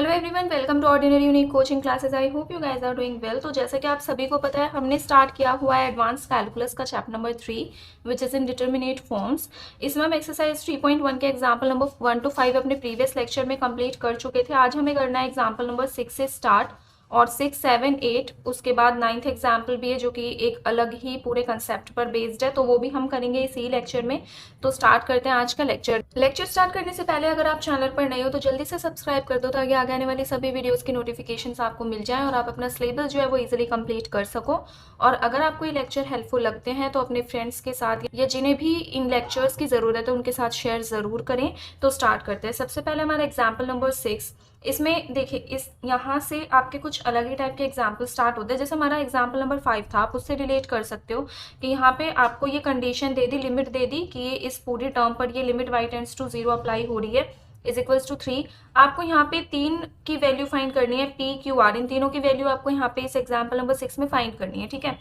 Hello everyone, welcome to ordinary unique coaching classes. I hope you guys are doing well. तो जैसा कि आप सभी को पता है, हमने स्टार्ट किया हुआ है एडवांस कैलकुलस का chapter number 3 which is in determinate forms. इसमें हम एक्सरसाइज 3.1 के एग्जाम्पल नंबर 1 to 5 अपने प्रीवियस लेक्चर में कंप्लीट कर चुके थे। आज हमें करना है एग्जाम्पल नंबर 6 से स्टार्ट, और 6, 7, 8 उसके बाद 9th एग्जाम्पल भी है जो कि एक अलग ही पूरे कंसेप्ट पर बेस्ड है, तो वो भी हम करेंगे इसी लेक्चर में। तो स्टार्ट करते हैं आज का लेक्चर स्टार्ट करने से पहले अगर आप चैनल पर नए हो तो जल्दी से सब्सक्राइब कर दो ताकि आगे आने वाली सभी वीडियोस की नोटिफिकेशंस आपको मिल जाए और आप अपना सिलेबस जो है वो इजीली कंप्लीट कर सको। और अगर आपको ये लेक्चर हेल्पफुल लगते हैं तो अपने फ्रेंड्स के साथ या जिन्हें भी इन लेक्चर्स की ज़रूरत है उनके साथ शेयर ज़रूर करें। तो स्टार्ट करते हैं। सबसे पहले हमारा एग्जाम्पल नंबर 6। इसमें देखिए, इस यहाँ से आपके कुछ अलग ही टाइप के एग्जाम्पल स्टार्ट होते हैं। जैसे हमारा एग्जाम्पल नंबर 5 था, आप उससे रिलेट कर सकते हो कि यहाँ पे आपको ये कंडीशन दे दी, लिमिट दे दी कि ये इस पूरी टर्म पर ये limit y tends to 0 apply हो रही है इज इक्वल्स टू 3। आपको यहाँ पे 3 की वैल्यू फाइंड करनी है, p q r, इन तीनों की वैल्यू आपको यहाँ पे इस एग्जाम्पल नंबर 6 में फाइंड करनी है। ठीक है,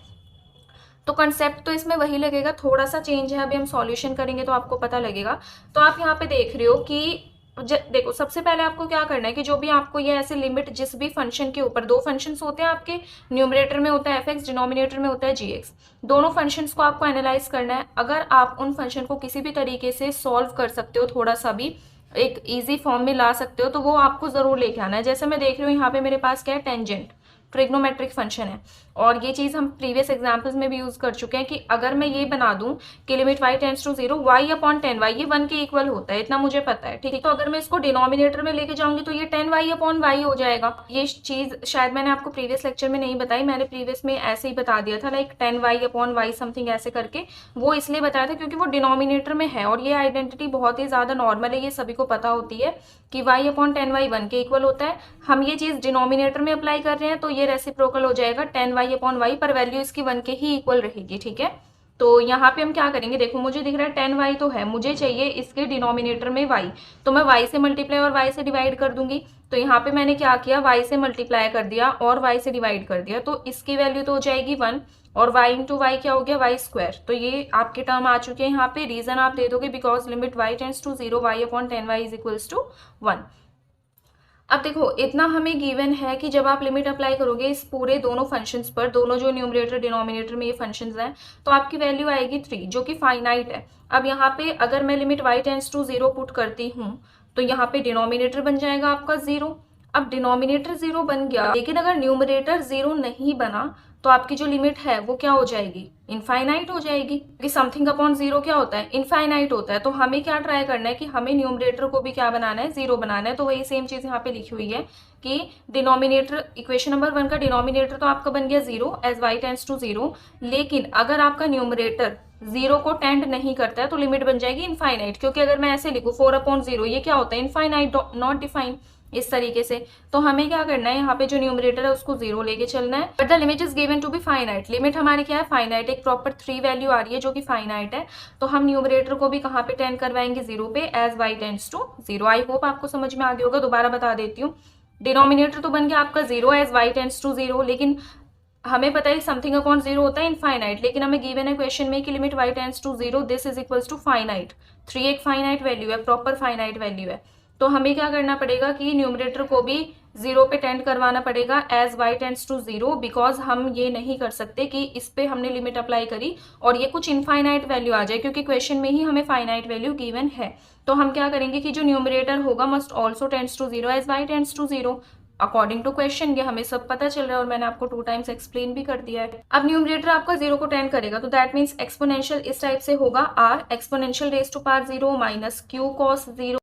तो कंसेप्ट तो इसमें वही लगेगा, थोड़ा सा चेंज है। अभी हम सॉल्यूशन करेंगे तो आपको पता लगेगा। तो आप यहाँ पे देख रहे हो कि देखो, सबसे पहले आपको क्या करना है कि जो भी आपको ये ऐसे लिमिट जिस भी फंक्शन के ऊपर, दो फंक्शंस होते हैं आपके, न्यूमरेटर में होता है एफ एक्स, डिनोमिनेटर में होता है जी एक्स। दोनों फंक्शंस को आपको एनालाइज करना है। अगर आप उन फंक्शन को किसी भी तरीके से सॉल्व कर सकते हो, थोड़ा सा भी एक इजी फॉर्म में ला सकते हो, तो वो आपको जरूर लेके आना है। जैसे मैं देख रही हूँ यहाँ पे मेरे पास क्या है, टेंजेंट ट्रिग्नोमेट्रिक फंक्शन है। और ये चीज हम प्रीवियस एग्जांपल्स में भी यूज कर चुके हैं कि अगर मैं ये बना दूं कि limit y tends to 0, y upon 10y, ये 1 के इक्वल होता है, इतना मुझे पता है। ठीक है, तो अगर मैं इसको डिनोमिनेटर में लेके जाऊंगी तो ये 10y अपॉन y हो जाएगा। ये चीज शायद मैंने आपको प्रीवियस लेक्चर में नहीं बताई, मैंने प्रीवियस में ऐसे ही बता दिया था, like 10y upon y something ऐसे करके। वो इसलिए बताया था क्योंकि वो डिनोमिनेटर में है, और ये आइडेंटिटी बहुत ही ज्यादा नॉर्मल है, ये सभी को पता होती है कि y अपॉन 10y 1 के इक्वल होता है। हम ये चीज डिनोमिनेटर में अप्लाई कर रहे हैं तो ये रेसिप्रोकल हो जाएगा 10y अपॉन वाई, पर वैल्यू इसकी 1 के ही इक्वल रहेगी। ठीक है, तो यहाँ पे हम क्या करेंगे, देखो मुझे दिख रहा है 10y तो है, मुझे चाहिए इसके डिनोमिनेटर में y, तो मैं y से मल्टीप्लाई और y से डिवाइड कर दूंगी। तो यहाँ पे मैंने क्या किया, y से मल्टीप्लाई कर दिया और y से डिवाइड कर दिया, तो इसकी वैल्यू तो हो जाएगी 1, और y इंटू वाई क्या हो गया, वाई स्क्वायर। तो ये आपके टर्म आ चुके हैं यहाँ पे। रीजन आप दे दोगे because limit y tends to 0, y upon 10y is equals to 1। अब देखो, इतना हमें गिवन है कि जब आप लिमिट अप्लाई करोगे इस पूरे दोनों फंक्शंस पर, दोनों जो न्यूमरेटर डिनोमिनेटर में ये फंक्शंस हैं, तो आपकी वैल्यू आएगी 3 जो कि फाइनाइट है। अब यहाँ पे अगर मैं limit y tends to 0 put करती हूँ तो यहाँ पे डिनोमिनेटर बन जाएगा आपका 0। अब डिनोमिनेटर 0 बन गया, लेकिन अगर न्यूमरेटर 0 नहीं बना तो आपकी जो लिमिट है वो क्या हो जाएगी, इनफाइनाइट हो जाएगी, क्योंकि समथिंग अपॉन 0 क्या होता है, इनफाइनाइट होता है। तो हमें क्या ट्राई करना है कि हमें न्यूमरेटर को भी क्या बनाना है, 0 बनाना है। तो वही सेम चीज यहाँ पे लिखी हुई है कि डिनोमिनेटर, इक्वेशन नंबर 1 का डिनोमिनेटर तो आपका बन गया 0 एज y टेंड्स टू 0, लेकिन अगर आपका न्यूमरेटर 0 को टेंड नहीं करता है तो लिमिट बन जाएगी इनफाइनाइट, क्योंकि अगर मैं ऐसे लिखूं 4 अपॉन 0, ये क्या होता है, इनफाइनाइट, नॉट डिफाइन, इस तरीके से। तो हमें क्या करना है, यहाँ पे जो न्यूमरेटर है उसको 0 लेके चलना है, but the limit is given to be finite. Limit हमारी क्या है, फाइनाइट, एक प्रॉपर 3 वैल्यू आ रही है जो कि फाइनाइट है। तो हम न्यूमरेटर को भी कहाँ पे टेंड करवाएंगे, 0 पे, as y tends to 0। I hope आपको समझ में आ गया होगा, दोबारा बता देती हूँ। डिनोमिनेटर तो बन गया आपका 0 एज y टेंड्स टू 0, लेकिन हमें पता है समथिंग अपॉन 0 होता है इनफाइनाइट, लेकिन हमें गिवन है क्वेश्चन में कि limit y tends to 0, this is equals to finite. 3 एक फाइनाइट वैल्यू है, प्रॉपर फाइनाइट वैल्यू है। तो हमें क्या करना पड़ेगा कि न्यूमरेटर को भी 0 पे टेंड करवाना पड़ेगा as y tends to 0, because हम ये नहीं कर सकते कि इस पे हमने लिमिट अप्लाई करी और ये कुछ इनफाइनाइट वैल्यू आ जाए, क्योंकि क्वेश्चन में ही हमें फाइनाइट वैल्यू गिवन है। तो हम क्या करेंगे कि जो न्यूमरेटर होगा must also tends to 0 as y tends to 0, according to question. ये हमें सब पता चल रहा है और मैंने आपको 2 टाइम्स एक्सप्लेन भी कर दिया है। अब न्यूमरेटर आपका 0 को टेंड करेगा तो दैट मीन्स एक्सपोनेंशियल इस टाइप से होगा, r exponential raise to power 0 minus q cos 0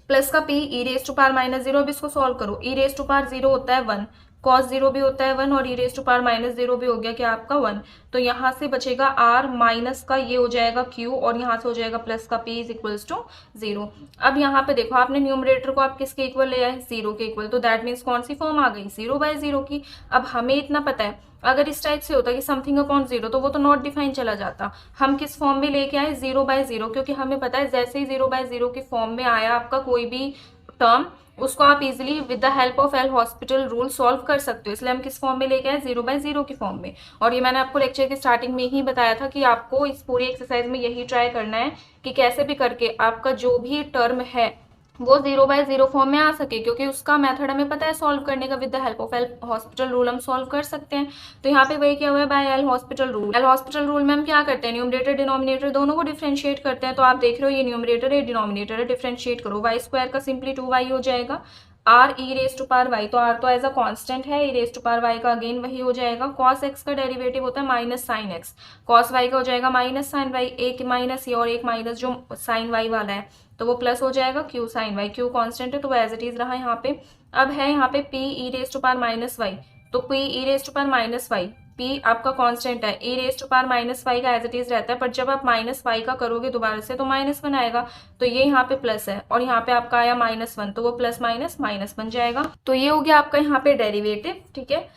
plus का p e raise to power minus 0। अब इसको सॉल्व करो, ई रेज टू पावर 0 होता है 1, कॉस 0 भी होता है 1, और ई रेज टू पावर माइनस 0 भी हो गया क्या आपका 1। तो यहाँ से बचेगा r माइनस का ये हो जाएगा q, और यहाँ से हो जाएगा प्लस का p इज इक्वल्स टू 0। अब यहाँ पे देखो, आपने न्यूमरेटर को आप किसके इक्वल ले आए, 0 के इक्वल, तो दैट मीन्स कौन सी फॉर्म आ गई, 0/0 की। अब हमें इतना पता है, अगर इस टाइप से होता कि समथिंग अपॉन 0 तो वो तो नॉट डिफाइन चला जाता। हम किस फॉर्म में लेके आए, 0/0, क्योंकि हमें पता है जैसे ही 0/0 की फॉर्म में आया आपका कोई भी टर्म, उसको आप easily with the help of L hospital rule solve कर सकते हो। इसलिए हम किस फॉर्म में लेके आए, 0/0 की फॉर्म में। और ये मैंने आपको लेक्चर के स्टार्टिंग में ही बताया था कि आपको इस पूरी एक्सरसाइज में यही ट्राई करना है कि कैसे भी करके आपका जो भी टर्म है वो 0/0 फॉर्म में आ सके, क्योंकि उसका मेथड हमें पता है सॉल्व करने का। With the help of L hospital rule हम सॉल्व कर सकते हैं। तो यहाँ पे वही क्या हुआ है, by L hospital rule. L hospital rule में हम क्या करते हैं, न्यूमरेटर डिनोमिनेटर दोनों को डिफरेंशिएट करते हैं। तो आप देख रहे हो ये न्यूमरेटर है, डिनोमिनेटर है, डिफरेंशिएट करो। वाई स्क्वायर का सिंपली 2y हो जाएगा, r e raise to power y, तो आर तो एज अ कांस्टेंट है, e raise to power y का अगेन वही हो जाएगा। कॉस एक्स का डेरिवेटिव होता है minus sine x, cos y का हो जाएगा माइनस साइन वाई, एक माइनस ये और एक माइनस जो साइन वाई वाला है, तो वो प्लस हो जाएगा q sine y. Q constant है तो वो एज इट इज रहा यहाँ पे। अब है यहाँ पे p e raise to power minus y, तो p e raise to power minus y, p आपका कांस्टेंट है, e raise to power minus y का एज इट इज रहता है, पर जब आप माइनस वाई का करोगे दोबारा से तो -1 आएगा, तो ये यहाँ पे प्लस है और यहाँ पे आपका आया -1, तो वो प्लस माइनस माइनस बन जाएगा। तो ये हो गया आपका यहाँ पे डेरिवेटिव, ठीक है।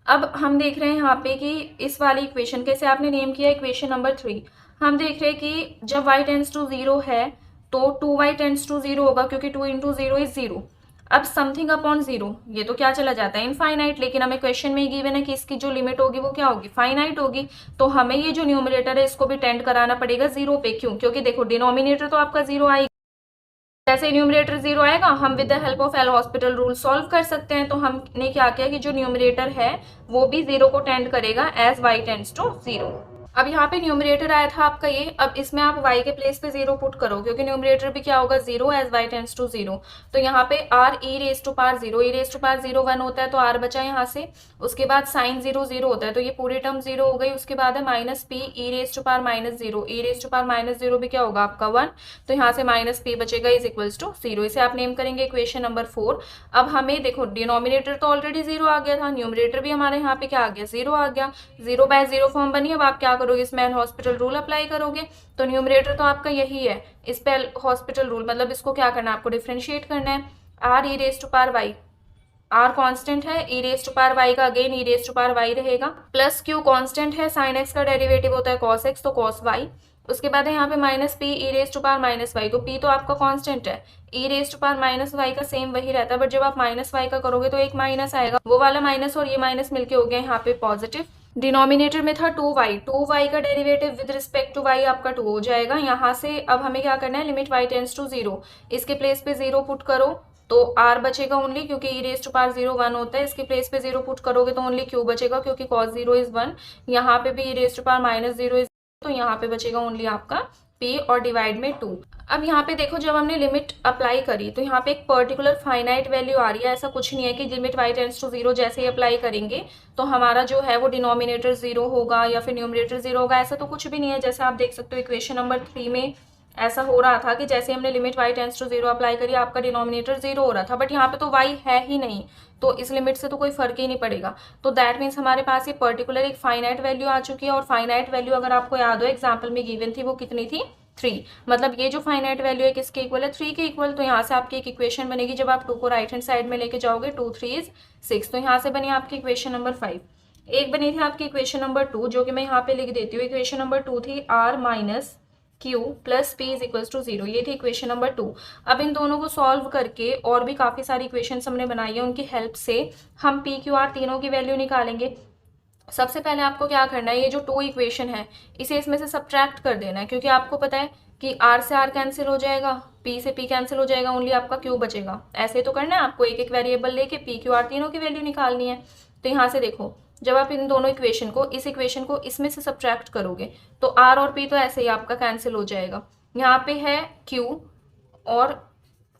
अब हम देख रहे हैं यहाँ पे कि इस वाली इक्वेशन कैसे आपने नेम किया, इक्वेशन नंबर 3। हम देख रहे हैं कि जब y टेंड्स टू 0 है तो 2y टेंड्स टू 0 होगा, क्योंकि 2 इंटू 0 इज 0। अब समथिंग अपॉन 0 ये तो क्या चला जाता है, इनफाइनाइट, लेकिन हमें क्वेश्चन में गिवन है कि इसकी जो लिमिट होगी वो क्या होगी, फाइनाइट होगी। तो हमें ये जो न्यूमरेटर है इसको भी टेंड कराना पड़ेगा 0 पे। क्यों, क्योंकि देखो डिनोमिनेटर तो आपका 0 आएगा, जैसे न्यूमरेटर 0 आएगा हम with the help of L hospital rule solve कर सकते हैं। तो हमने क्या किया कि जो न्यूमरेटर है वो भी 0 को टेंड करेगा एज y टेंड्स टू 0। अब यहाँ पे न्यूमरेटर आया था आपका ये, अब इसमें आप y के प्लेस पे 0 पुट करो, क्योंकि न्यूमरेटर भी क्या होगा 0 एज y टेंड्स टू 0। तो यहाँ पे r e raise to power 0, e raise to power 0 1 होता है तो r बचा यहाँ से, उसके बाद साइन 0 0 होता है तो ये पूरी टर्म 0 हो गई। उसके बाद है minus p e raise to power -0, e raise to power -0 भी क्या होगा आपका 1, तो यहाँ से माइनस पी बचेगा इज इक्वल्स टू 0। इसे आप नेम करेंगे इक्वेशन नंबर 4। अब हमें देखो डिनोमिनेटर तो ऑलरेडी 0 आ गया था, न्यूमरेटर भी हमारे यहाँ पे क्या आ गया 0 आ गया, 0/0 फॉर्म बनी। अब आप क्या करोगे, इसमें हॉस्पिटल रूल अप्लाई करोगे, तो न्यूमरेटर तो आपका यही है, इस पे हॉस्पिटल रूल मतलब इसको क्या करना है आपको डिफरेंशिएट करना है। R e raise to power y, r constant है, e raise to power y का again e raise to power y रहेगा, प्लस क्यू कांस्टेंट है, साइन एक्स का डेरिवेटिव होता है कॉस एक्स तो कॉस वाई। उसके बाद है यहाँ पे minus p e raise to power minus y, तो पी तो आपका कांस्टेंट है, e raise to power minus y का सेम वही रहता है, बट जब आप माइनस वाई का करोगे तो एक माइनस आएगा, वो वाला माइनस और ये माइनस मिलके हो गया यहाँ पे पॉजिटिव। डिनोमिनेटर में था 2y, 2y का derivative with respect to y आपका 2 हो जाएगा। यहाँ से अब हमें क्या करना है, लिमिट y टेंड्स टू 0, इसके प्लेस पे 0 पुट करो तो r बचेगा ओनली, क्योंकि ई रेस टू पावर 0 1 होता है, इसके प्लेस पे 0 पुट करोगे तो ओनली q बचेगा, क्योंकि cos 0 इज 1। यहाँ पे भी ई रेस टू पावर -0 इज, तो यहाँ पे बचेगा ओनली आपका p और डिवाइड में 2। अब यहाँ पे देखो जब हमने लिमिट अप्लाई करी तो यहाँ पे एक पर्टिकुलर फाइनाइट वैल्यू आ रही है, ऐसा कुछ नहीं है कि लिमिट y टेंड्स टू 0 जैसे ही अप्लाई करेंगे तो हमारा जो है वो डिनोमिनेटर 0 होगा या फिर न्यूमरेटर 0 होगा, ऐसा तो कुछ भी नहीं है। जैसे आप देख सकते हो इक्वेशन नंबर 3 में ऐसा हो रहा था कि जैसे हमने limit y tends to 0 apply करी आपका डिनोमिनेटर 0 हो रहा था, बट यहाँ पे तो y है ही नहीं, तो इस लिमिट से तो कोई फर्क ही नहीं पड़ेगा। तो दैट मीन्स हमारे पास ये पर्टिकुलर एक फाइनाइट वैल्यू आ चुकी है, और फाइनाइट वैल्यू अगर आपको याद हो एग्जाम्पल में गिवन थी वो कितनी थी 3, मतलब ये जो फाइनाइट वैल्यू है किसके इक्वल है 3 के इक्वल। तो यहाँ से आपकी एक इक्वेशन बनेगी, जब आप 2 को राइट हैंड साइड में लेके जाओगे 2 3 इज 6, तो यहाँ से बनी आपकी इक्वेशन नंबर 5। एक बनी थी आपकी इक्वेशन नंबर 2 जो कि मैं यहाँ पे लिख देती हूँ, इक्वेशन नंबर 2 थी r minus q plus p is equals to 0, ये थी इक्वेशन नंबर 2। अब इन दोनों को सॉल्व करके और भी काफ़ी सारी इक्वेशन हमने बनाई है, उनकी हेल्प से हम पी क्यू आर तीनों की वैल्यू निकालेंगे। सबसे पहले आपको क्या करना है, ये जो 2 इक्वेशन है इसे इसमें से सब्ट्रैक्ट कर देना है, क्योंकि आपको पता है कि r से r कैंसिल हो जाएगा, p से p कैंसिल हो जाएगा, ओनली आपका q बचेगा। ऐसे तो करना है आपको, एक एक वेरिएबल लेके p q r तीनों की वैल्यू निकालनी है। तो यहाँ से देखो जब आप इन दोनों इक्वेशन को, इस इक्वेशन को इसमें से सब्ट्रैक्ट करोगे तो r और p तो ऐसे ही आपका कैंसिल हो जाएगा। यहाँ पे है q और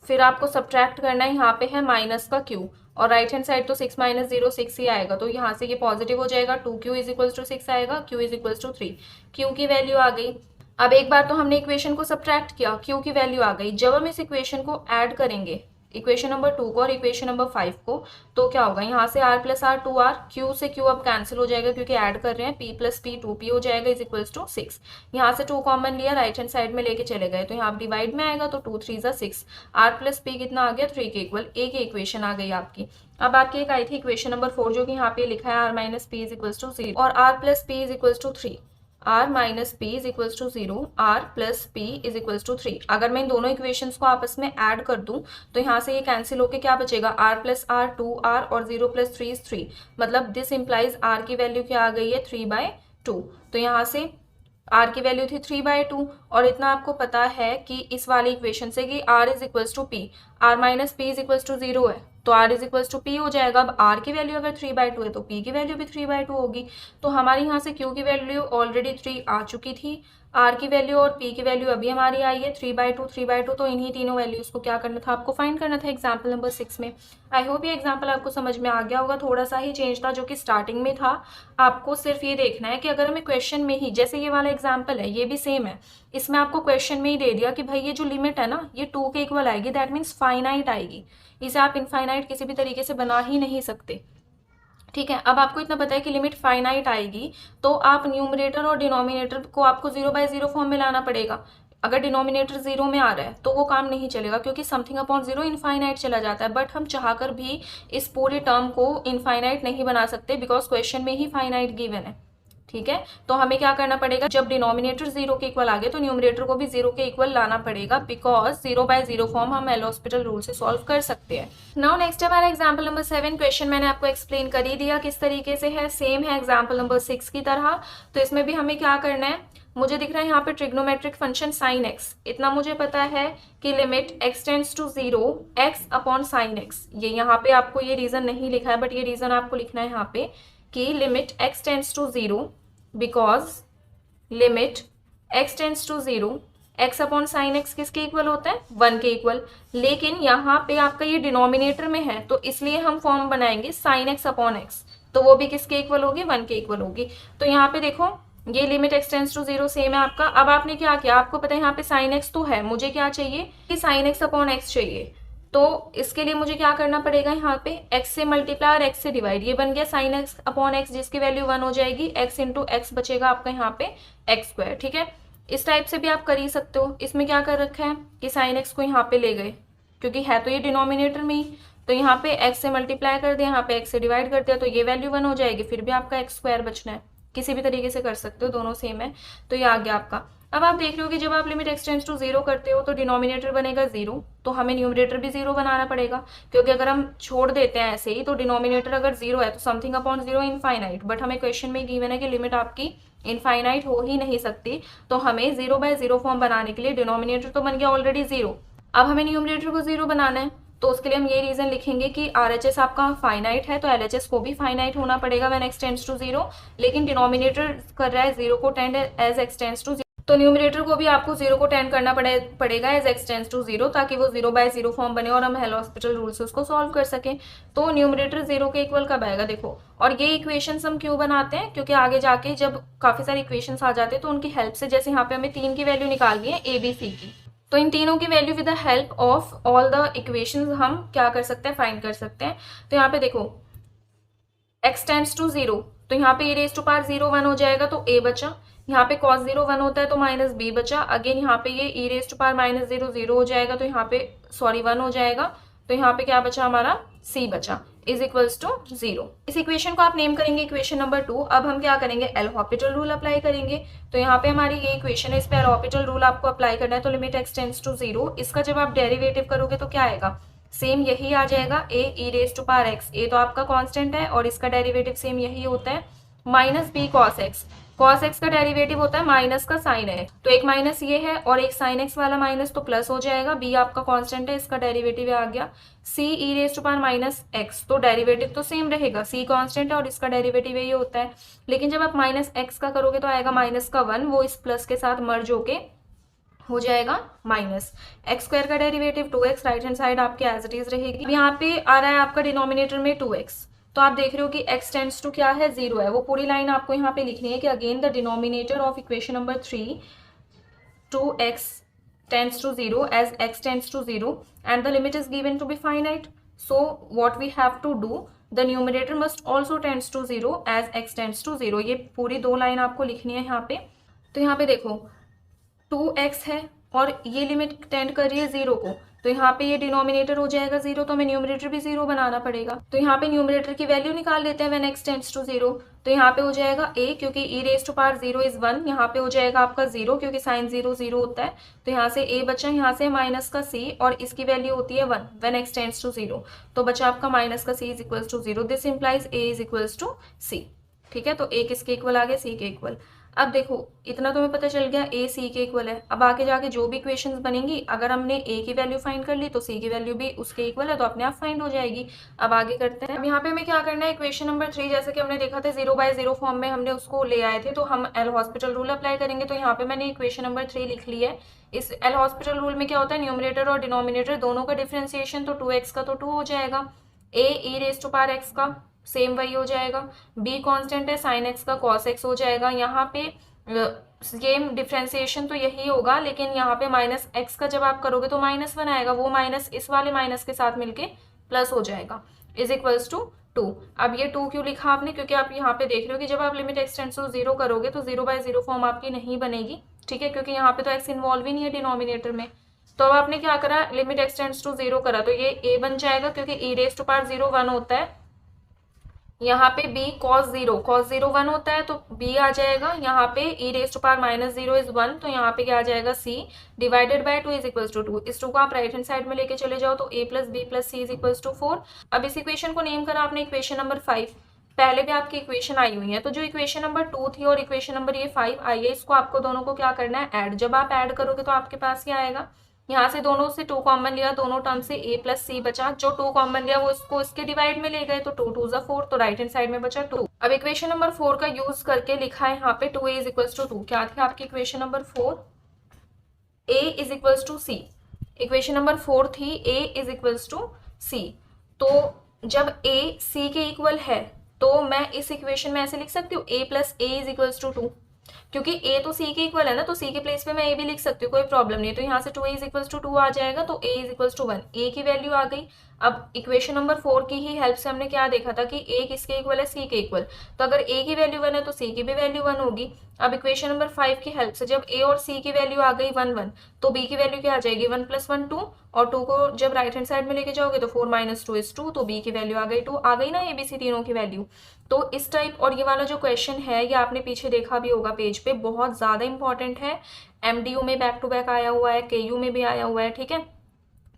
फिर आपको सब्ट्रैक्ट करना है, यहाँ पे है माइनस का q और राइट हैंड साइड तो 6 - 0 6 ही आएगा, तो यहाँ से ये पॉजिटिव हो जाएगा, 2q इज इक्वल्स टू 6 आएगा, q is equals to 3, q की वैल्यू आ गई। अब एक बार तो हमने इक्वेशन को सब्ट्रैक्ट किया, q की वैल्यू आ गई। जब हम इस इक्वेशन को ऐड करेंगे इक्वेशन नंबर 2 को और इक्वेशन नंबर 5 को, तो क्या होगा, यहाँ से r plus r 2r, q से q अब कैंसिल हो जाएगा क्योंकि ऐड कर रहे हैं, p प्लस p 2p हो जाएगा इज इक्वल्स टू 6। यहाँ से 2 कॉमन लिया, राइट हैंड साइड में लेके चले गए, तो यहाँ डिवाइड में आएगा तो 2 3 6, r प्लस p कितना आ गया 3 के इक्वल, एक इक्वेशन आ गई आपकी। अब आपकी एक आई थी इक्वेशन नंबर 4 जो कि यहाँ पे लिखा है r minus p is equals to 0 और r plus p is equals to 3, r minus p is equals to 0, r plus p is equals to 3। अगर मैं इन दोनों इक्वेशंस को आपस में ऐड कर दूं तो यहाँ से ये कैंसिल होके क्या बचेगा, r प्लस r 2r और 0 प्लस 3 इज 3, मतलब दिस इंप्लाइज r की वैल्यू क्या आ गई है 3/2। तो यहाँ से r की वैल्यू थी 3/2 और इतना आपको पता है कि इस वाली इक्वेशन से कि r is equals to p, r minus p is equals to 0 है तो r is equals to p हो जाएगा। अब r की वैल्यू अगर 3/2 है तो p की वैल्यू भी 3/2 होगी। तो हमारे यहाँ से q की वैल्यू ऑलरेडी 3 आ चुकी थी, r की वैल्यू और p की वैल्यू अभी हमारी आई है 3/2 तो इन्हीं तीनों वैल्यूज को क्या करना था, आपको फाइंड करना था एग्जाम्पल नंबर 6 में। आई होप ये एग्जाम्पल आपको समझ में आ गया होगा। थोड़ा सा ही चेंज था जो कि स्टार्टिंग में था। आपको सिर्फ ये देखना है कि अगर हमें क्वेश्चन में ही, जैसे ये वाला एग्जाम्पल है ये भी सेम है, इसमें आपको क्वेश्चन में ही दे दिया कि भाई ये जो लिमिट है ना ये 2 के इक्वल आएगी, दैट मीन्स फाइनाइट आएगी। इसे आप इनफाइनाइट किसी भी तरीके से बना ही नहीं सकते। ठीक है, अब आपको इतना पता है कि लिमिट फाइनाइट आएगी तो आप न्यूमरेटर और डिनोमिनेटर को आपको 0/0 फॉर्म में लाना पड़ेगा। अगर डिनोमिनेटर 0 में आ रहा है तो वो काम नहीं चलेगा क्योंकि समथिंग अपॉन 0 इनफाइनाइट चला जाता है। बट हम चाहकर भी इस पूरे टर्म को इनफाइनाइट नहीं बना सकते बिकॉज क्वेश्चन में ही फाइनाइट गिवन है। ठीक है, तो हमें क्या करना पड़ेगा, जब डिनोमिनेटर 0 के इक्वल आ गए तो न्यूमरेटर को भी 0 के इक्वल लाना पड़ेगा बिकॉज 0/0 फॉर्म हम एल हॉस्पिटल रूल से सॉल्व कर सकते हैं। नाउ नेक्स्ट हमारा एग्जाम्पल नंबर 7। क्वेश्चन मैंने आपको एक्सप्लेन कर ही दिया किस तरीके से है, सेम है एग्जाम्पल नंबर 6 की तरह। तो इसमें भी हमें क्या करना है, मुझे दिख रहा है यहाँ पे ट्रिग्नोमेट्रिक फंक्शन साइन एक्स, इतना मुझे पता है कि limit x tends to 0 x upon sine x. ये यहाँ पे आपको ये रीजन नहीं लिखा है बट ये रीजन आपको लिखना है यहाँ पे कि limit x tends to 0 because limit x tends to 0 x upon sine x किसके इक्वल होता है, 1 के इक्वल। लेकिन यहाँ पे आपका ये डिनोमिनेटर में है तो इसलिए हम फॉर्म बनाएंगे साइन एक्स अपॉन एक्स, तो वो भी किसके इक्वल होगी, 1 के इक्वल होगी। तो यहाँ पे देखो ये limit x tends to 0 same है आपका। अब आपने क्या किया, आपको पता है यहाँ पे साइन एक्स तो है, मुझे क्या चाहिए कि साइन एक्स अपॉन एक्स चाहिए। तो इसके लिए मुझे क्या करना पड़ेगा, यहाँ पे x से मल्टीप्लाई और x से डिवाइड, ये बन गया साइन एक्स अपॉन एक्स जिसकी वैल्यू 1 हो जाएगी, x इंटू एक्स बचेगा आपका यहाँ पे एक्स स्क्वायर। ठीक है, इस टाइप से भी आप कर ही सकते हो। इसमें क्या कर रखा है कि साइन एक्स को यहाँ पे ले गए क्योंकि है तो ये डिनोमिनेटर में ही, तो यहाँ पे x से मल्टीप्लाई कर दिया, यहाँ पे x से डिवाइड कर दिया तो ये वैल्यू 1 हो जाएगी, फिर भी आपका एक्स स्क्वायर बचना है। किसी भी तरीके से कर सकते हो, दोनों सेम है। तो ये आ गया आपका। अब आप देख रहे हो कि जब आप लिमिट x टेंड्स टू 0 करते हो तो डिनोमिनेटर बनेगा 0, तो हमें न्यूमरेटर भी 0 बनाना पड़ेगा क्योंकि अगर हम छोड़ देते हैं ऐसे ही तो डिनोमिनेटर अगर 0 है तो समथिंग अपॉन 0 इनफाइनाइट। बट हमें क्वेश्चन में गिवन है कि लिमिट आपकी इनफाइनाइट हो ही नहीं सकती, तो हमें 0/0 फॉर्म बनाने के लिए डिनोमिनेटर तो बन गया ऑलरेडी 0, अब हमें न्यूमरेटर को 0 बनाना है। तो उसके लिए हम ये रीजन लिखेंगे कि RHS आपका फाइनाइट है तो LHS को भी फाइनाइट होना पड़ेगा व्हेन x टेंड्स टू 0, लेकिन डिनोमिनेटर कर रहा है 0 को tend as x tends to 0, तो न्यूमरेटर को भी आपको 0 को टेंड करना पड़ेगा एज x टेंड्स टू 0 ताकि वो 0/0 फॉर्म बने और हम हेल हॉस्पिटल रूल से उसको सॉल्व कर सकें। तो न्यूमरेटर 0 के इक्वल कब आएगा देखो, और ये इक्वेशंस हम क्यों बनाते हैं क्योंकि आगे जाके जब काफी सारे इक्वेशंस आ जाते हैं तो उनकी हेल्प से, जैसे यहाँ पे हमें 3 की वैल्यू निकालनी है a b c की, तो इन तीनों की value with the help of all the equations हम क्या कर सकते हैं, फाइंड कर सकते हैं। तो यहाँ पे देखो x टेंड्स टू 0, तो यहाँ पे e रेज़ टू पावर 0 1 हो जाएगा तो a बचा, यहाँ पे cos 0 1 होता है तो माइनस b बचा, अगेन यहाँ पे ये e raise to power minus 0 0 हो जाएगा तो यहाँ पे 1 हो जाएगा, तो यहाँ पे क्या बचा हमारा c बचा इज इक्वल्स टू 0। इस इक्वेशन को आप नेम करेंगे इक्वेशन नंबर 2। अब हम क्या करेंगे, एल हॉस्पिटल रूल अप्लाई करेंगे। तो यहाँ पे हमारी ये इक्वेशन है, इस पे एल हॉस्पिटल रूल आपको अप्लाई करना है। तो लिमिट x टेंड्स टू 0, इसका जब आप डेरिवेटिव करोगे तो क्या आएगा, सेम यही आ जाएगा a e raise to power x, a तो आपका कांस्टेंट है और इसका डेरिवेटिव सेम यही होता है, minus b cos x, cos x का डेरिवेटिव होता है माइनस का साइन है, तो एक माइनस ये है और एक साइन x वाला माइनस तो प्लस हो जाएगा, b आपका कांस्टेंट है इसका डेरिवेटिव आ गया c e raise to power minus x, तो डेरिवेटिव तो सेम रहेगा, c कांस्टेंट है और इसका डेरिवेटिव यही होता है। लेकिन जब आप माइनस x का करोगे तो आएगा माइनस का 1, वो इस प्लस के साथ मर्ज होके हो जाएगा माइनस एक्स स्क्वायर का derivative 2x, right hand side आपकी एज इट इज रहेगी। यहाँ पे आ रहा है आपका डिनोमिनेटर में 2x, तो आप देख रहे हो कि x टेंड्स टू क्या है 0 है, वो पूरी लाइन आपको यहाँ पे लिखनी है कि again the denominator of equation number 3 2x tends to 0 as x tends to 0 and the limit is given to be finite, so what we have to do, the numerator must also tends to 0 as x tends to 0। ये पूरी दो line आपको लिखनी है यहाँ पे। तो यहाँ पे देखो 2x है और ये लिमिट टेंड कर रही है 0 को, तो यहाँ पे ये डिनोमिनेटर हो जाएगा 0, तो हमें न्यूमरेटर भी 0 बनाना पड़ेगा। तो यहाँ पे न्यूमरेटर की वैल्यू निकाल लेते हैं व्हेन x टेंड्स टू 0, तो यहाँ पे हो जाएगा a क्योंकि e raise to power 0 is 1, यहाँ पे हो जाएगा आपका 0 क्योंकि साइन 0 0 होता है, तो यहाँ से a बचा, यहाँ से माइनस का c और इसकी वैल्यू होती है 1 व्हेन x टेंड्स टू 0, तो बचा आपका माइनस का c is equals to 0, this implies a is equals to c। ठीक है, तो a किसके इक्वल आ गया, c के इक्वल। अब देखो इतना तुम्हें पता चल गया ए सी के इक्वल है। अब आगे जाके जो भी इक्वेशंस बनेंगी, अगर हमने ए की वैल्यू फाइंड कर ली तो सी की वैल्यू भी उसके इक्वल है, तो अपने आप फाइंड हो जाएगी। अब आगे करते हैं। अब यहाँ पे हमें क्या करना है, इक्वेशन नंबर 3 जैसे कि हमने देखा था 0/0 फॉर्म में हमने उसको ले आए थे, तो हम एल हॉस्पिटल रूल अप्लाई करेंगे। तो यहाँ पे मैंने इक्वेशन नंबर 3 लिख ली है। इस एल हॉस्पिटल रूल में क्या होता है, न्यूमरेटर और डिनोमिनेटर दोनों का डिफ्रेंसिएशन, तो 2x का तो 2 हो जाएगा, ए ई रेज टू पावर एक्स का सेम वही हो जाएगा, बी कांस्टेंट है साइन एक्स का कॉस एक्स हो जाएगा। यहाँ पे सेम डिफ्रेंसिएशन तो यही होगा, लेकिन यहाँ पे माइनस एक्स का जब आप करोगे तो -1 आएगा, वो माइनस इस वाले माइनस के साथ मिलके प्लस हो जाएगा, इज इक्वल्स टू 2। अब ये 2 क्यों लिखा आपने, क्योंकि आप यहाँ पे देख रहे हो कि जब आप लिमिट एक्सटेंड्स टू 0 करोगे तो 0/0 फॉर्म आपकी नहीं बनेगी, ठीक है, क्योंकि यहाँ पे तो एक्स इन्वॉल्व ही नहीं है डिनोमिनेटर में। तो अब आपने क्या करा, लिमिट एक्सटेंड्स टू 0 करा, तो ये a बन जाएगा क्योंकि ई रेज टू पावर 0 1 होता है। यहाँ पे b cos 0 1 होता है, तो b आ जाएगा। यहाँ पे e raise to power -0 is 1, तो यहाँ पे क्या आ जाएगा c divided by 2 is equals to 2। इस 2 को आप राइट हैंड साइड में लेके चले जाओ तो a plus b plus c is equals to 4। अब इस इक्वेशन को नेम करा आपने इक्वेशन नंबर 5। पहले भी आपकी इक्वेशन आई हुई है, तो जो इक्वेशन नंबर 2 थी और इक्वेशन नंबर ये 5 आई है, इसको आपको दोनों को क्या करना है, ऐड। जब आप ऐड करोगे तो आपके पास क्या आएगा, यहाँ से दोनों से 2 कॉमन लिया, दोनों टर्म से a प्लस सी बचा, जो 2 कॉमन लिया वो इसको इसके डिवाइड में ले गए, तो 2 2 4, तो राइट हैंड साइड में बचा 2। अब इक्वेशन नंबर 4 का यूज करके लिखा है यहाँ पे 2a इज इक्वल्स टू 2। क्या थी आपकी equation number 4, a is equals to c. Equation number 4 थी a is equals to c. तो जब a c के इक्वल है तो मैं इस इक्वेशन में ऐसे लिख सकती हूँ a plus a is equals to 2, क्योंकि a तो c के इक्वल है ना, तो c के प्लेस पे मैं a भी लिख सकती हूँ, कोई प्रॉब्लम नहीं है। तो यहाँ से 2a इज इक्वल्स टू 2 आ जाएगा, तो a is equals to 1, a की वैल्यू आ गई। अब इक्वेशन नंबर 4 की ही हेल्प से हमने क्या देखा था कि a किसके इक्वल है, c के इक्वल, तो अगर a की वैल्यू 1 है तो c की भी वैल्यू 1 होगी। अब इक्वेशन नंबर 5 की हेल्प से जब a और c की वैल्यू आ गई 1 1, तो b की वैल्यू क्या आ जाएगी, 1 + 1 2, और 2 को जब राइट हैंड साइड में लेके जाओगे तो 4 - 2 = 2, तो b की वैल्यू आ गई 2। आ गई ना abc तीनों की वैल्यू। तो इस टाइप, और ये वाला जो क्वेश्चन है ये आपने पीछे देखा भी होगा पेज पे, बहुत ज़्यादा इंपॉर्टेंट है, एमडीयू में बैक टू बैक आया हुआ है, केयू में भी आया हुआ है, ठीक है।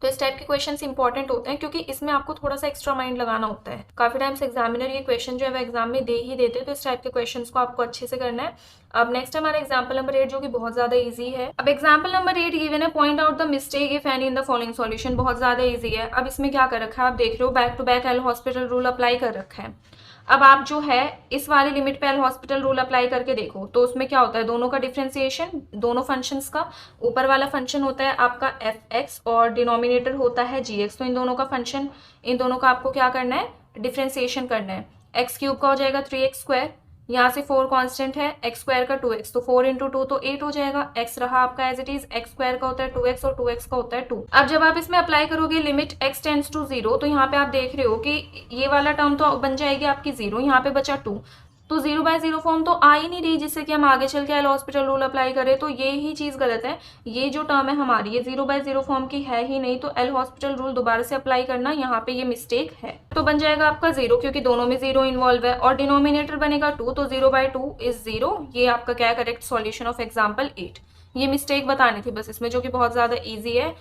तो इस टाइप के क्वेश्चंस इंपॉर्टेंट होते हैं क्योंकि इसमें आपको थोड़ा सा एक्स्ट्रा माइंड लगाना होता है। काफी टाइम से एग्जामिनर ये क्वेश्चन जो है वो एग्जाम में दे ही देते हैं, तो इस टाइप के क्वेश्चंस को आपको अच्छे से करना है। अब नेक्स्ट हमारा एग्जाम्पल नंबर 8 जो कि बहुत ज्यादा इजी है। अब एग्जाम्पल नंबर 8 गिवन है, point out the mistake if any in the following solution. बहुत ज्यादा इजी है। अब इसमें क्या कर रखा है, आप देख रहे हो back to back L'Hospital rule apply कर रखा है। अब आप जो है इस वाले लिमिट पे एल हॉस्पिटल रूल अप्लाई करके देखो, तो उसमें क्या होता है, दोनों का डिफ्रेंसिएशन, दोनों फंक्शंस का, ऊपर वाला फंक्शन होता है आपका एफ एक्स और डिनोमिनेटर होता है जी एक्स। तो इन दोनों का फंक्शन, इन दोनों का आपको क्या करना है, डिफ्रेंसिएशन करना है। एक्स क्यूब का हो जाएगा 3x², यहाँ से 4 कांस्टेंट है, x स्क्वायर का 2x, तो 4 × 2 तो 8 हो जाएगा। x रहा आपका as it is, x square का होता है 2x और 2x का होता है 2। अब जब आप इसमें अप्लाई करोगे लिमिट x टेंड्स टू 0, तो यहाँ पे आप देख रहे हो कि ये वाला टर्म तो बन जाएगी आपकी 0, यहाँ पे बचा 2, तो 0/0 फॉर्म तो आ ही नहीं रही जिससे कि हम आगे चल के एल हॉस्पिटल रूल अप्लाई करें। तो ये ही चीज गलत है, ये जो टर्म है हमारी ये 0/0 फॉर्म की है ही नहीं, तो एल हॉस्पिटल रूल दोबारा से अप्लाई करना, यहाँ पे ये मिस्टेक है। तो बन जाएगा आपका 0 क्योंकि दोनों में 0 इन्वॉल्व है, और डिनोमिनेटर बनेगा 2, तो 0/2 इज 0। ये आपका क्या करेक्ट सॉल्यूशन ऑफ एग्जाम्पल 8। ये मिस्टेक बतानी थी बस इसमें, जो कि बहुत ज्यादा ईजी है।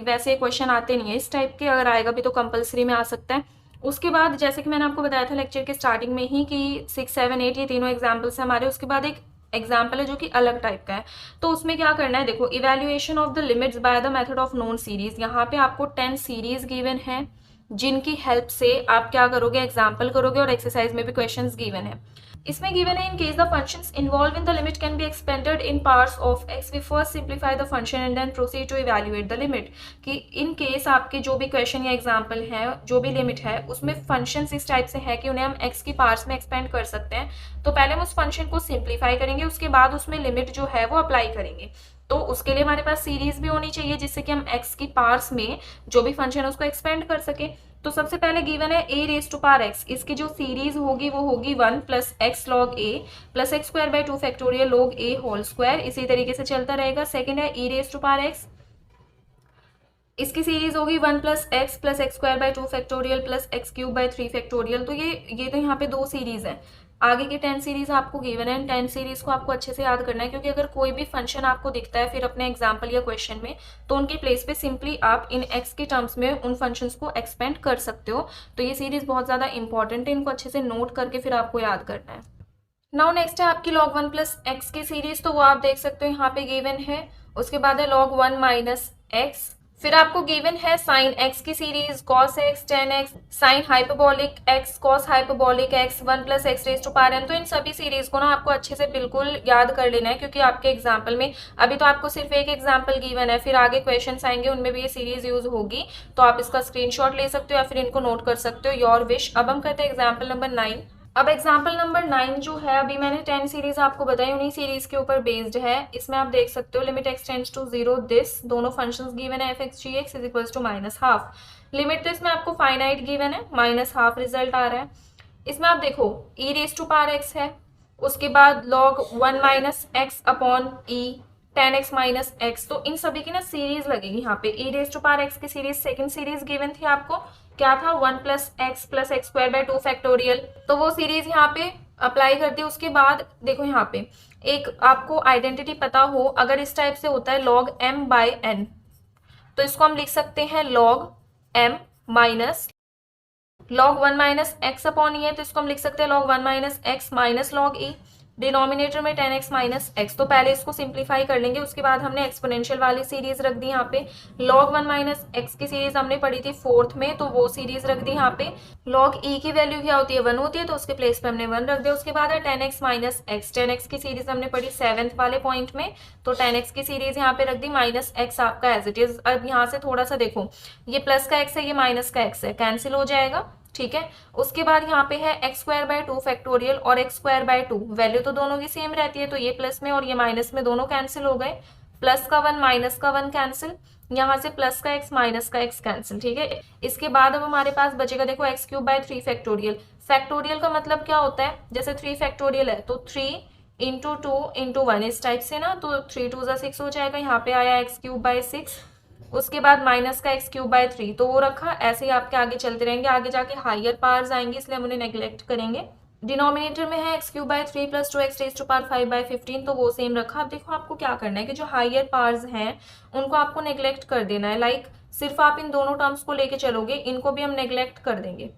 वैसे क्वेश्चन आते नहीं है इस टाइप के, अगर आएगा भी तो कंपल्सरी में आ सकता है। उसके बाद जैसे कि मैंने आपको बताया था लेक्चर के स्टार्टिंग में ही कि 6, 7, 8 ये तीनों एग्जाम्पल्स हैं हमारे। उसके बाद एक एग्जाम्पल है जो कि अलग टाइप का है, तो उसमें क्या करना है, देखो evaluation of the limits by the method of known series. यहाँ पे आपको 10 सीरीज गिवन है जिनकी हेल्प से आप क्या करोगे, एग्जाम्पल करोगे, और एक्सरसाइज में भी क्वेश्चंस गिवन है। इसमें गिवन है in case the functions involve in the limit can be expanded in parts of x, we first simplify the function and then proceed to evaluate the limit. कि in case आपके जो भी question या example है, जो भी limit है उसमें फंक्शंस इस टाइप से है कि उन्हें हम एक्स की पार्ट्स में एक्सपेंड कर सकते हैं, तो पहले हम उस फंक्शन को सिंप्लीफाई करेंगे, उसके बाद उसमें लिमिट जो है वो अप्लाई करेंगे। तो उसके लिए हमारे पास सीरीज भी होनी चाहिए जिससे कि हम एक्स की पार्ट्स में जो भी फंक्शन है उसको एक्सपेंड कर सके। तो सबसे पहले गिवन है a raise to power x, इसकी जो सीरीज होगी वो होगी 1 + x log a + x² 2 factorial log a whole square, इसी तरीके से चलता रहेगा। सेकंड है e raise to power x, इसकी सीरीज होगी 1 + x + x² 2 factorial + x³ 3 factorial. तो ये तो यहाँ पे 2 सीरीज है। आगे की 10 सीरीज आपको गिवन है, 10 सीरीज को आपको अच्छे से याद करना है, क्योंकि अगर कोई भी फंक्शन आपको दिखता है फिर अपने एग्जाम्पल या क्वेश्चन में, तो उनके प्लेस पे सिंपली आप इन x के टर्म्स में उन फंक्शंस को एक्सपेंड कर सकते हो। तो ये सीरीज बहुत ज्यादा इंपॉर्टेंट है, इनको अच्छे से नोट करके फिर आपको याद करना है। नाउ नेक्स्ट है आपकी log 1 प्लस एक्स की सीरीज, तो वो आप देख सकते हो यहाँ पे गिवन है। उसके बाद है log 1 माइनस एक्स, फिर आपको गिवन है साइन एक्स की series, cos x, tan x, sine hyperbolic x, cos hyperbolic x, 1 plus x raise to power n। तो इन सभी सीरीज को ना आपको अच्छे से बिल्कुल याद कर लेना है, क्योंकि आपके एग्जाम्पल में अभी तो आपको सिर्फ एक एग्जाम्पल गिवन है, फिर आगे क्वेश्चन आएंगे उनमें भी ये सीरीज यूज होगी, तो आप इसका स्क्रीनशॉट ले सकते हो या फिर इनको नोट कर सकते हो, योर विश। अब हम करते हैं एग्जाम्पल नंबर 9। अब एग्जाम्पल नंबर 9 जो है, अभी मैंने 10 सीरीज आपको बताई, उन्हीं सीरीज के ऊपर बेस्ड है। इसमें आप देख सकते हो limit x tends to 0 this, दोनों फंक्शंस गिवन है, f x g x is equals to minus half. Limit तो इसमें आपको फाइनाइट गिवन है, माइनस हाफ रिजल्ट आ रहा है। इसमें आप देखो e raise to power x है, उसके बाद log 1 minus x upon e, tan x minus x, तो इन सभी की ना सीरीज लगेगी यहाँ पे। E raise to power x की सीरीज सेकंड सीरीज गिवन थी आपको, क्या था 1 plus x square by 2 factorial, तो वो सीरीज यहाँ पे अप्लाई कर दी। उसके बाद देखो यहाँ पे एक आपको आइडेंटिटी पता हो, अगर इस टाइप से होता है log m बाय n, तो इसको हम लिख सकते हैं log m minus log 1 minus x upon e है, तो इसको हम लिख सकते हैं log 1 minus x minus log e, denominator में 10x माइनस एक्स। तो पहले इसको सिंप्लीफाई कर लेंगे, उसके बाद हमने एक्सपोनेंशियल वाली सीरीज रख दी यहाँ पे। log 1 माइनस एक्स की सीरीज हमने पढ़ी थी फोर्थ में, तो वो सीरीज रख दी यहाँ पे। log e की वैल्यू क्या होती है, 1 होती है, तो उसके प्लेस पे हमने 1 रख दिया। उसके बाद है 10x माइनस एक्स, 10x की सीरीज हमने पढ़ी सेवेंथ वाले पॉइंट में, तो 10x की सीरीज यहाँ पे रख दी, माइनस एक्स आपका एज इट इज। अब यहाँ से थोड़ा सा देखो, ये प्लस का एक्स है, ये माइनस का एक्स है, कैंसिल हो जाएगा, ठीक है। उसके बाद यहाँ पे है एक्स स्क्वायर बाय 2 फैक्टोरियल और एक्स स्क्वायर बाय 2, वैल्यू तो दोनों की सेम रहती है, तो ये प्लस में और ये माइनस में दोनों कैंसिल हो गए। प्लस का 1 माइनस का 1 कैंसिल, यहाँ से प्लस का एक्स माइनस का एक्स कैंसिल, ठीक है। इसके बाद अब हमारे पास बचेगा देखो x cube by 3 factorial. Factorial का मतलब क्या होता है, जैसे 3 फैक्टोरियल है तो 3 इंटू 2 इंटू 1 इस टाइप से ना, तो 3 2 6 हो जाएगा। यहाँ पे आया एक्स क्यूब बाय 6, उसके बाद माइनस का एक्स क्यूब बाय 3, तो वो रखा। ऐसे ही आपके आगे चलते रहेंगे, आगे जाके हायर पावर्स आएंगे, इसलिए हम उन्हें नेग्लेक्ट करेंगे। डिनोमिनेटर में है x cube by 3 plus 2 x raise to power 5 by 15, तो वो सेम रखा। अब देखो आपको क्या करना है कि जो हायर पावर्स हैं उनको आपको नेग्लेक्ट कर देना है, लाइक सिर्फ आप इन दोनों टर्म्स को लेके चलोगे, इनको भी हम नेग्लेक्ट कर देंगे।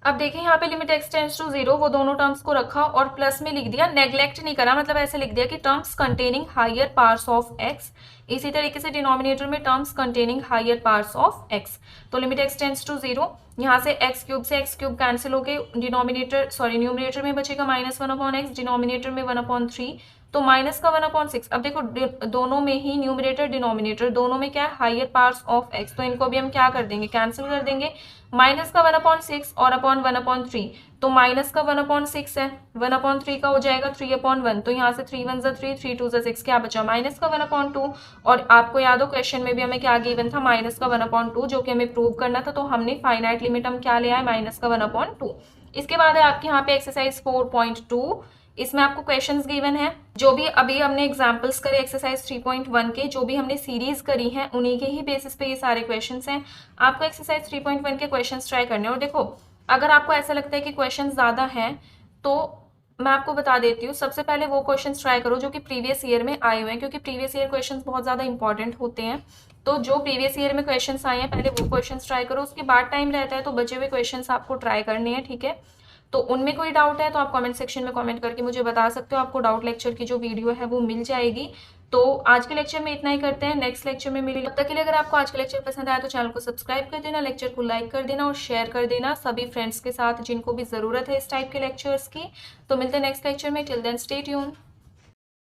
अब देखिए यहाँ पे लिमिट एक्स टेंड्स टू 0, वो दोनों टर्म्स को रखा और प्लस में लिख दिया, नेग्लेक्ट नहीं करा, मतलब ऐसे लिख दिया कि terms containing higher powers of x. इसी तरीके से डिनोमिनेटर में terms containing higher powers of x, तो लिमिट एक्स टेंड्स टू 0, यहाँ से एक्स क्यूब कैंसिल हो गए, न्यूमिनेटर में बचेगा माइनस 1 अपॉन एक्स, डिनोमिनेटर में 1 अपॉन 3, तो माइनस का 1 अपॉन 6। अब देखो दोनों में ही न्यूमिनेटर डिनोमिनेटर दोनों में क्या है, हायर पावर्स ऑफ एक्स, तो इनको भी हम क्या कर देंगे, कैंसिल कर देंगे। माइनस का 1 अपॉन 6 और अपॉन 1 अपॉन 3, तो माइनस का 1 अपॉन 6 है, 1 अपॉन 3 का हो जाएगा 3 अपॉन 1, तो यहाँ से 3 1 ज़ा 3, 3 2 ज़ा 6, क्या बचा माइनस का 1 अपॉन 2। और आपको याद हो क्वेश्चन में भी हमें क्या गिवन था, माइनस का 1 अपॉन 2, जो कि हमें प्रूव करना था, तो हमने फाइनाइट लिमिट हम क्या ले आए, माइनस का 1 अपॉन 2। इसके बाद है आपके यहाँ पे एक्सरसाइज 4.2, इसमें आपको क्वेश्चंस गिवन है, जो भी अभी हमने एग्जांपल्स करे एक्सरसाइज 3.1 के, जो भी हमने सीरीज करी हैं उन्हीं के ही बेसिस पे ये सारे क्वेश्चंस हैं। आपको एक्सरसाइज 3.1 के क्वेश्चंस ट्राई करने हैं। और देखो अगर आपको ऐसा लगता है कि क्वेश्चन ज़्यादा हैं, तो मैं आपको बता देती हूँ, सबसे पहले वो क्वेश्चंस ट्राई करो जो कि प्रीवियस ईयर में आए हुए हैं, क्योंकि प्रीवियस ईयर क्वेश्चंस बहुत ज़्यादा इंपॉर्टेंट होते हैं। तो जो प्रीवियस ईयर में क्वेश्चंस आए हैं पहले वो क्वेश्चंस ट्राई करो, उसके बाद टाइम रहता है तो बचे हुए क्वेश्चंस आपको ट्राई करने हैं, ठीक है। तो उनमें कोई डाउट है तो आप कमेंट सेक्शन में कमेंट करके मुझे बता सकते हो, आपको डाउट लेक्चर की जो वीडियो है वो मिल जाएगी। तो आज के लेक्चर में इतना ही करते हैं, नेक्स्ट लेक्चर में मिलेंगे। तब तक के लिए अगर आपको आज का लेक्चर पसंद आया तो चैनल को सब्सक्राइब कर देना, लेक्चर को लाइक कर देना और शेयर कर देना सभी फ्रेंड्स के साथ जिनको भी ज़रूरत है इस टाइप के लेक्चर्स की। तो मिलते हैं नेक्स्ट लेक्चर में, टिल देन स्टे ट्यून्ड।